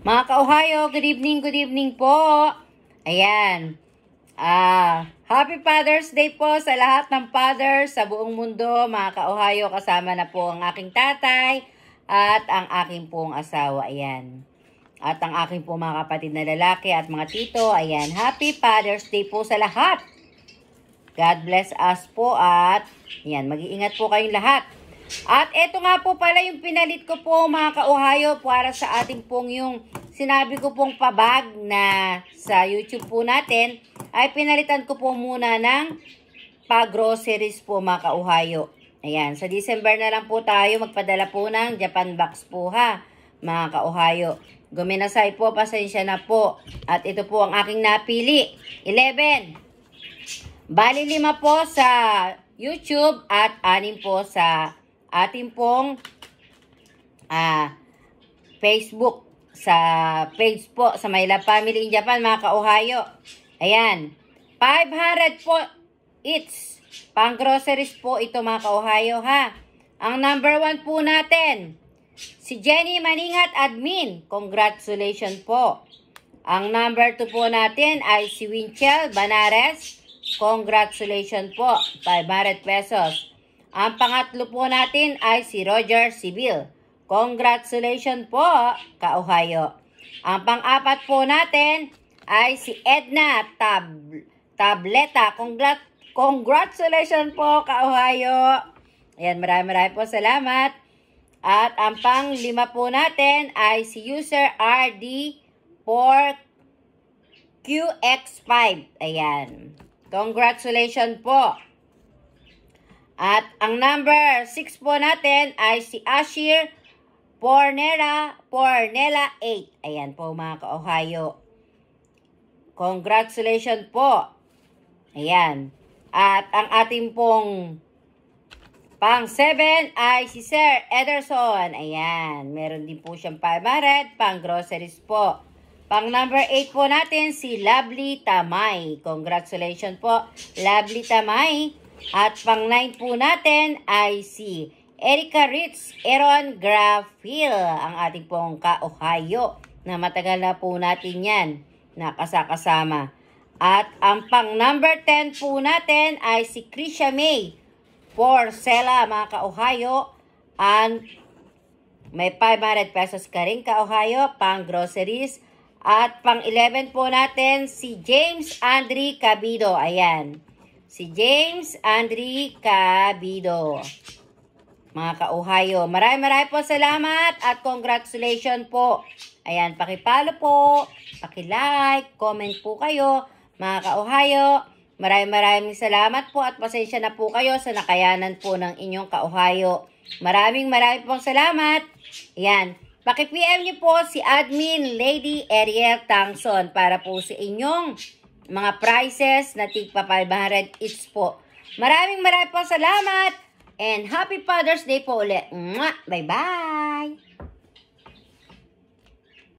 Mga ka-Ohio, good evening po. Ayan. Happy Father's Day po sa lahat ng fathers sa buong mundo. Mga ka-Ohio, kasama na po ang aking tatay at ang aking pong asawa. Ayan. At ang aking pong mga kapatid na lalaki at mga tito. Ayan. Happy Father's Day po sa lahat. God bless us po at ayan, mag-iingat po kayong lahat. At eto nga po pala yung pinalit ko po mga ka-Ohio para sa ating pong yung sinabi ko pong pabag na sa YouTube po natin ay pinalitan ko po muna ng pa-groceries po mga ka-Ohio. Ayan, sa December na lang po tayo magpadala po ng Japan box po ha mga ka-Ohio. Guminasay po, pasensya na po. At ito po ang aking napili. 11. Bali 5 po sa YouTube at 6 po sa ating pong Facebook sa page po sa My Love Family in Japan mga ka-Ohio. Ayan. 500 po each. Pang groceries po ito mga ka-Ohio ha. Ang number 1 po natin, si Jenny Maningat Admin. Congratulations po. Ang number 2 po natin ay si Winchell Banares. Congratulations po. 500 pesos. Ang pangatlo po natin ay si Roger Sibil. Congratulations po, ka-Ohio. Ang pang-apat po natin ay si Edna Tableta. Congratulations po, ka-Ohio. Ayan, marami po salamat. At ang pang-5 po natin ay si user RD4QX5. Ayan. Congratulations po. At ang number 6 po natin ay si Ashir Pornella 8. Ayan po mga ka-Ohio. Congratulations po. Ayan. At ang ating pong pang 7 ay si Sir Ederson. Ayan. Meron din po siyang 500 pang groceries po. Pang number 8 po natin si Lovely Tamay. Congratulations po, Lovely Tamay. At pang 9 po natin ay si Erica Ritz Aaron Graffil, ang ating pong ka-Ohio na matagal na po natin yan nakasakasama. At ang pang number 10 po natin ay si Krisha May Porcela mga ka-Ohio. And may 500 pesos ka rin ka-Ohio pang groceries. At pang 11 po natin si James Andre Cabido. Ayan. Si James Andre Cabido. Mga ka-Ohio, marami po salamat at congratulations po. Ayan, pakipalo po, pakilike, comment po kayo. Mga ka-Ohio, maraming salamat po at pasensya na po kayo sa nakayanan po ng inyong ka-Ohio. Maraming pong salamat. Ayan, paki-PM niyo po si Admin Lady Ariel Tangson para po sa inyong mga prices na tigpa 500 each po. Maraming po salamat and Happy Father's Day po ulit. Bye-bye!